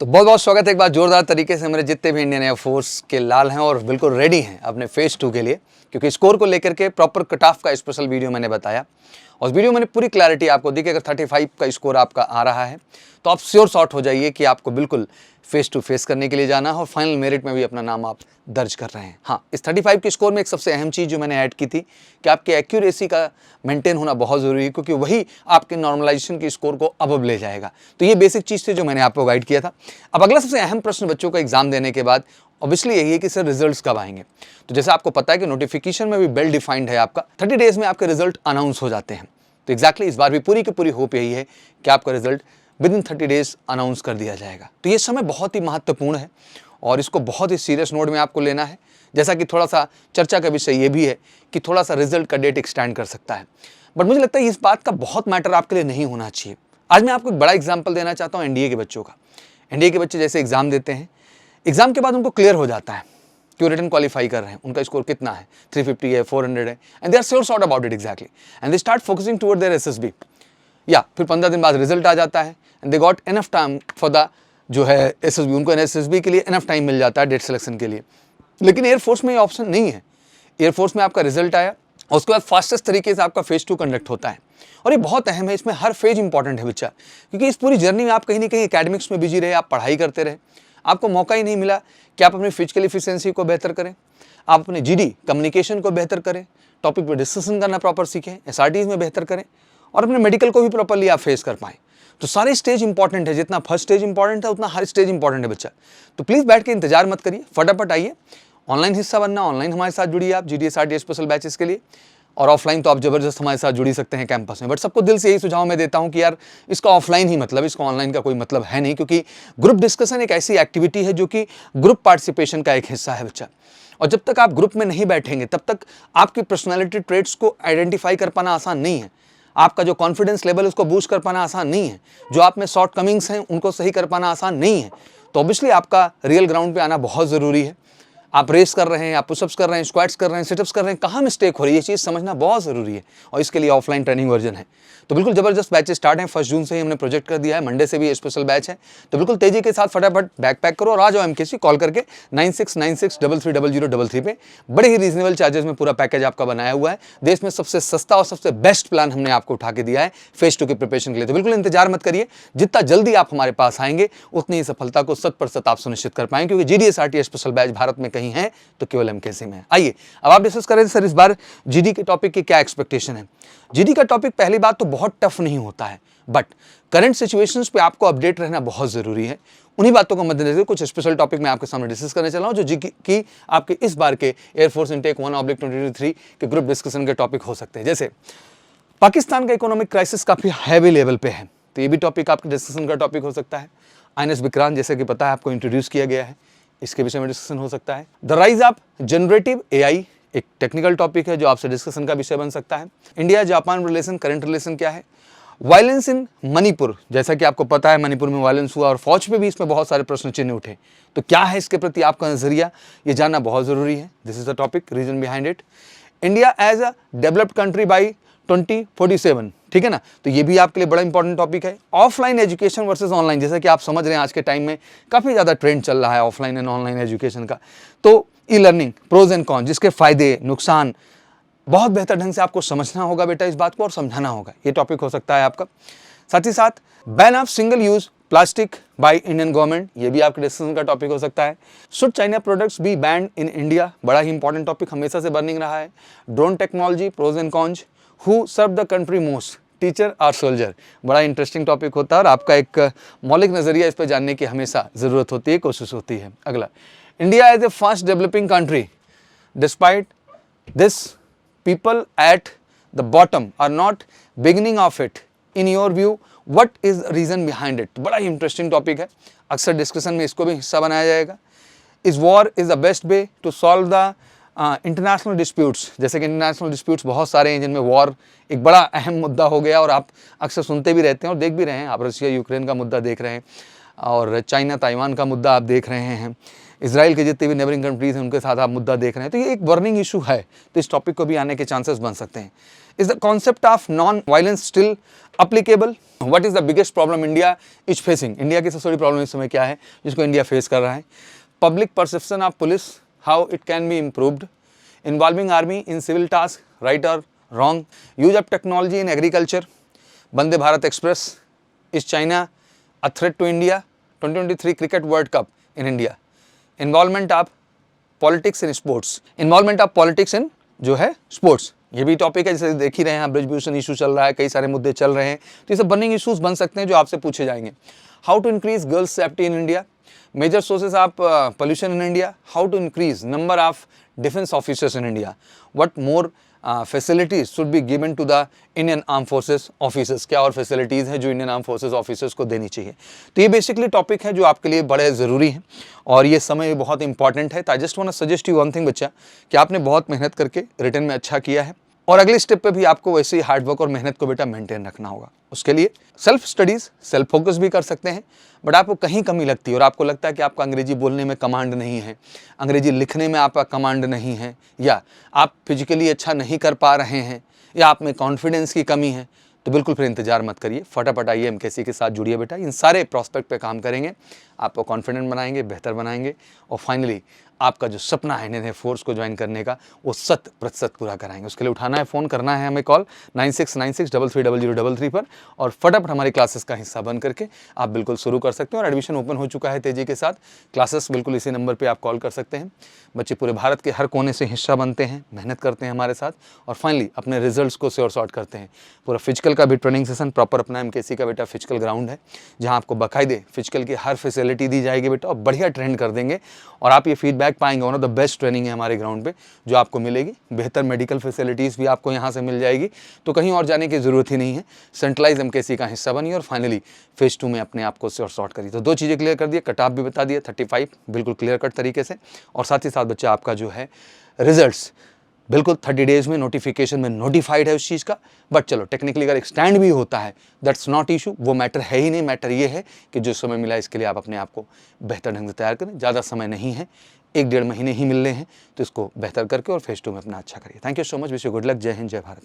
तो बहुत बहुत स्वागत है एक बार जोरदार तरीके से हमारे जितने भी इंडियन एयरफोर्स के लाल हैं और बिल्कुल रेडी हैं अपने फेज 2 के लिए, क्योंकि स्कोर को लेकर के प्रॉपर कट ऑफ का स्पेशल वीडियो मैंने बताया और उस वीडियो में मैंने पूरी क्लैरिटी आपको दी कि अगर 35 का स्कोर आपका आ रहा है तो आप श्योर शॉट हो जाइए कि आपको बिल्कुल फेस टू फेस करने के लिए जाना है और फाइनल मेरिट में भी अपना नाम आप दर्ज कर रहे हैं। हाँ, इस 35 के स्कोर में एक सबसे अहम चीज़ जो मैंने ऐड की थी कि आपके एक्यूरेसी का मेंटेन होना बहुत ज़रूरी है, क्योंकि वही आपके नॉर्मलाइजेशन के स्कोर को अबव ले जाएगा। तो ये बेसिक चीज़ थी जो मैंने आपको गाइड किया था। अब अगला सबसे अहम प्रश्न बच्चों का एग्जाम देने के बाद ऑब्वियसली यही है कि सर रिजल्ट्स कब आएंगे। तो जैसे आपको पता है कि नोटिफिकेशन में भी वेल डिफाइंड है, आपका 30 डेज में आपके रिजल्ट अनाउंस हो जाते हैं। तो एग्जैक्टली इस बार भी पूरी की पूरी होप यही है कि आपका result with in 30 days announce कर दिया जाएगा। तो ये समय बहुत ही महत्वपूर्ण है और इसको बहुत ही सीरियस नोट में आपको लेना है। जैसा कि थोड़ा सा चर्चा का विषय ये भी है कि थोड़ा सा रिजल्ट का डेट एक्सटेंड कर सकता है, बट मुझे लगता है इस बात का बहुत मैटर आपके लिए नहीं होना चाहिए। आज मैं आपको एक बड़ा एग्जाम्पल देना चाहता हूँ एनडीए के बच्चों का। एनडीए के बच्चे जैसे एग्जाम देते हैं, एग्जाम के बाद उनको क्लियर हो जाता है कि वो रिटन क्वालिफाई कर रहे हैं, उनका स्कोर कितना है, 350 है, 400 है, and they are sure shot about it exactly, and they start focusing toward their SSB. या फिर 15 दिन बाद रिजल्ट आ जाता है and they got enough time for the जो है एसएसबी, उनको एसएसबी के लिए इनफ टाइम मिल जाता है डेट सिलेक्शन के लिए। लेकिन एयरफोर्स में ये ऑप्शन नहीं है। एयरफोर्स में आपका रिजल्ट आया और उसके बाद फास्टेस्ट तरीके से आपका फेज 2 कंडक्ट होता है और ये बहुत अहम है। इसमें हर फेज इंपॉर्टेंट है बच्चा, क्योंकि इस पूरी जर्नी में आप कहीं ना कहीं एकेडमिक्स में बिजी रहे, आप पढ़ाई करते रहे, आपको मौका ही नहीं मिला कि आप अपनी फिजिकल एफिशिएंसी को बेहतर करें, आप अपने जीडी कम्युनिकेशन को बेहतर करें, टॉपिक पर डिस्कशन करना प्रॉपर सीखें, एसआरटीज में बेहतर करें और अपने मेडिकल को भी प्रॉपरली आप फेस कर पाएँ। तो सारे स्टेज इंपॉर्टेंट है, जितना फर्स्ट स्टेज इंपॉर्टेंट है उतना हर स्टेज इंपॉर्टेंट है बच्चा। तो प्लीज़ बैठ के इंतजार मत करिए, फटाफट आइए, ऑनलाइन हिस्सा बनना, ऑनलाइन हमारे साथ जुड़िए आप जीडीएसआरटी स्पेशल बैचेस के लिए, और ऑफलाइन तो आप जबरदस्त हमारे साथ जुड़ी सकते हैं कैंपस में। बट सबको दिल से यही सुझाव मैं देता हूं कि यार इसका ऑफलाइन ही मतलब, इसका ऑनलाइन का कोई मतलब है नहीं, क्योंकि ग्रुप डिस्कशन एक ऐसी एक्टिविटी है जो कि ग्रुप पार्टिसिपेशन का एक हिस्सा है बच्चा। और जब तक आप ग्रुप में नहीं बैठेंगे तब तक आपकी पर्सनैलिटी ट्रेट्स को आइडेंटिफाई कर पाना आसान नहीं है, आपका जो कॉन्फिडेंस लेवल उसको बूस्ट कर पाना आसान नहीं है, जो आप में शॉर्ट कमिंग्स हैं उनको सही कर पाना आसान नहीं है। तो ऑब्वियसली आपका रियल ग्राउंड पे आना बहुत ज़रूरी है। आप रेस कर रहे हैं, आप पुशअप्स कर रहे हैं, स्क्वाट्स कर रहे हैं, सिटअप्स कर रहे हैं, कहाँ मिस्टेक हो रही है ये चीज़ समझना बहुत ज़रूरी है और इसके लिए ऑफलाइन ट्रेनिंग वर्जन है। तो बिल्कुल ज़बरदस्त बैचेस स्टार्ट हैं, 1 जून से ही हमने प्रोजेक्ट कर दिया है, मंडे से भी स्पेशल बैच है। तो बिल्कुल तेजी के साथ फटाफट बैग पैक करो और आ जाओ एमकेसी, कॉल करके 9696330033 पे। बड़े ही रीजनेबल चार्जेस में पूरा पैकेज आपका बनाया हुआ है। देश में सबसे सस्ता और सबसे बेस्ट प्लान हमने आपको उठा के दिया है फेज 2 की प्रिपरेशन के लिए। तो बिल्कुल इंतजार मत करिए, जितना जल्दी आप हमारे पास आएंगे उतनी ही सफलता को 100% आप सुनिश्चित कर पाएंगे, क्योंकि जीडीएसआरटी स्पेशल बैच भारत में कहीं है तो केवल एमकेसी में। आइए अब आप डिस्कस करें सर इस बार जीडी के टॉपिक की क्या एक्सपेक्टेशन है। जीडी का टॉपिक पहली बात तो बहुत टफ नहीं होता है, बट करंट सिचुएशंस पे आपको अपडेट रहना बहुत जरूरी है। उन्हीं बातों को मद्देनजर कुछ स्पेशल टॉपिक मैं आपके सामने डिस्कस करने चला हूं जो जीडी की आपके इस बार के एयरफोर्स इनटेक 1/2023 के ग्रुप डिस्कशन के टॉपिक हो सकते हैं। जैसे पाकिस्तान का इकोनॉमिक क्राइसिस काफी हैवी लेवल पे है, तो ये भी टॉपिक आपके डिस्कशन का टॉपिक हो सकता है। आईएनएस विक्रांत जैसे कि पता है आपको इंट्रोड्यूस किया गया है, इसके विषय में डिस्कशन हो सकता है। The rise of generative AI एक टेक्निकल टॉपिक है जो आपसे डिस्कशन का विषय बन सकता है। India Japan relation, current relation क्या है। वायलेंस इन मणिपुर, जैसा कि आपको पता है मणिपुर में वायलेंस हुआ और फौज पे भी इसमें बहुत सारे प्रश्न चिन्ह उठे, तो क्या है इसके प्रति आपका नजरिया, ये जानना बहुत जरूरी है। This is the topic, reason behind it. India as a developed country by 2047, ठीक है ना, तो ये भी आपके लिए बड़ा इंपॉर्टेंट टॉपिक है। ऑफलाइन एजुकेशन वर्सेस ऑनलाइन, जैसा कि आप समझ रहे हैं आज के टाइम में काफ़ी ज़्यादा ट्रेंड चल रहा है ऑफलाइन एंड ऑनलाइन एजुकेशन का। तो e learning, pros and con, जिसके फायदे नुकसान बहुत बेहतर ढंग से आपको समझना होगा बेटा इस बात को और समझाना होगा, ये टॉपिक हो सकता है आपका। साथ ही साथ ban of single use plastic by Indian government, ये भी आपके डिस्कशन का टॉपिक हो सकता है। Should China products be banned in India, बड़ा ही इंपॉर्टेंट टॉपिक हमेशा से बर्निंग रहा है। Drone technology, pros and cons, who serve the country most, teacher और सोल्जर, बड़ा इंटरेस्टिंग टॉपिक होता है और आपका एक मौलिक नजरिया इस पर जानने की हमेशा जरूरत होती है, कोशिश होती है। अगला, India as a fast developing country, despite this people at the bottom are not beginning of it, in your view what is reason behind it, बड़ा ही इंटरेस्टिंग टॉपिक है, अक्सर डिस्कशन में इसको भी हिस्सा बनाया जाएगा। Is war is the best way to solve the international disputes, जैसे कि इंटरनेशनल डिस्प्यूट्स बहुत सारे हैं जिनमें वॉर एक बड़ा अहम मुद्दा हो गया और आप अक्सर सुनते भी रहते हैं और देख भी रहे हैं। आप रशिया यूक्रेन का मुद्दा देख रहे हैं और चाइना ताइवान का मुद्दा आप देख रहे हैं। इसराइल के जितने भी नेबरिंग कंट्रीज हैं उनके साथ आप मुद्दा देख रहे हैं, तो ये एक बर्निंग इशू है, तो इस टॉपिक को भी आने के चांसेस बन सकते हैं। Is the concept of non violence still applicable? What is the biggest problem India is facing? India की सबसे बड़ी प्रॉब्लम इस समय क्या है जिसको इंडिया फेस कर रहा है? Public perception of police, how it can be improved? Involving army in civil task, right और wrong? Use of technology in agriculture? Vande Bharat express? Is China a threat to India? 2023 cricket world cup in India? Involvement of politics in sports? Involvement of politics in जो है sports, ये भी topic है। जैसे देख ही रहे हैं, ब्रिजभूषण इशू चल रहा है, कई सारे मुद्दे चल रहे हैं, तो ये सब बर्निंग इशूज बन सकते हैं जो आपसे पूछे जाएंगे। How to increase girls safety in India? Major sources of pollution in India? How to increase number of defence officers in India? What more facilities should be given to the Indian arm forces officers? क्या और facilities हैं जो Indian arm forces officers को देनी चाहिए? तो ये basically topic है जो आपके लिए बड़े ज़रूरी हैं और ये समय बहुत इंपॉर्टेंट है। तो I just want to suggest you one thing बच्चा, कि आपने बहुत मेहनत करके रिटर्न में अच्छा किया है और अगले स्टेप पे भी आपको वैसे ही हार्डवर्क और मेहनत को बेटा मेंटेन रखना होगा। उसके लिए सेल्फ स्टडीज़, सेल्फ फोकस भी कर सकते हैं, बट आपको कहीं कमी लगती है और आपको लगता है कि आपका अंग्रेजी बोलने में कमांड नहीं है, अंग्रेजी लिखने में आपका कमांड नहीं है, या आप फिजिकली अच्छा नहीं कर पा रहे हैं, या आप में कॉन्फिडेंस की कमी है, तो बिल्कुल फिर इंतजार मत करिए, फटाफट आइए एमकेसी के साथ जुड़िए बेटा। इन सारे प्रॉस्पेक्ट पे काम करेंगे, आपको कॉन्फिडेंट बनाएंगे, बेहतर बनाएंगे और फाइनली आपका जो सपना है इंडियन एयरफोर्स को ज्वाइन करने का वो 100% पूरा कराएंगे। उसके लिए उठाना है फ़ोन, करना है हमें कॉल 9696330033 पर और फटाफट हमारी क्लासेस का हिस्सा बन करके आप बिल्कुल शुरू कर सकते हैं। और एडमिशन ओपन हो चुका है तेज़ी के साथ, क्लासेस बिल्कुल इसी नंबर पर आप कॉल कर सकते हैं। बच्चे पूरे भारत के हर कोने से हिस्सा बनते हैं, मेहनत करते हैं हमारे साथ और फाइनली अपने रिजल्ट्स को श्योर शॉर्ट करते हैं। पूरा फिजिकल का भी ट्रेनिंग सेशन प्रॉपर अपना एमकेसी का बेटा फिजिकल ग्राउंड है, जहाँ आपको बाकायदे फिजिकल की हर फैसिलिटी दी जाएगी बेटा और बढ़िया ट्रेन कर देंगे और आप ये फीडबैक पाएंगे। One of the best training है हमारे ग्राउंड पे जो आपको मिलेगी, बेहतर मेडिकल फैसिलिटीज़ भी आपको यहाँ से मिल जाएगी, तो कहीं और जाने की ज़रूरत ही नहीं है। सेंट्रलाइज एमकेसी का हिस्सा बनिए और फाइनली फेज़ 2 में अपने आप को शॉर्ट करिए। तो 2 चीज़ें क्लियर कर दिए, कट ऑफ भी बता दिया 35 बिल्कुल क्लियर कट तरीके से, और साथ ही साथ बच्चा आपका जो है रिजल्ट्स बिल्कुल 30 डेज़ में नोटिफिकेशन में नोटिफाइड है उस चीज़ का। बट चलो टेक्निकली अगर एक्सटेंड भी होता है दैट्स नॉट इशू, वो मैटर है ही नहीं। मैटर ये है कि जो समय मिला इसके लिए आप अपने आप को बेहतर ढंग से तैयार करें। ज़्यादा समय नहीं है, 1-1.5 महीने ही मिलने हैं, तो इसको बेहतर करके और फेज़ 2 में अपना अच्छा करिए। Thank you so much, wish you good luck. जय हिंद, जय भारत।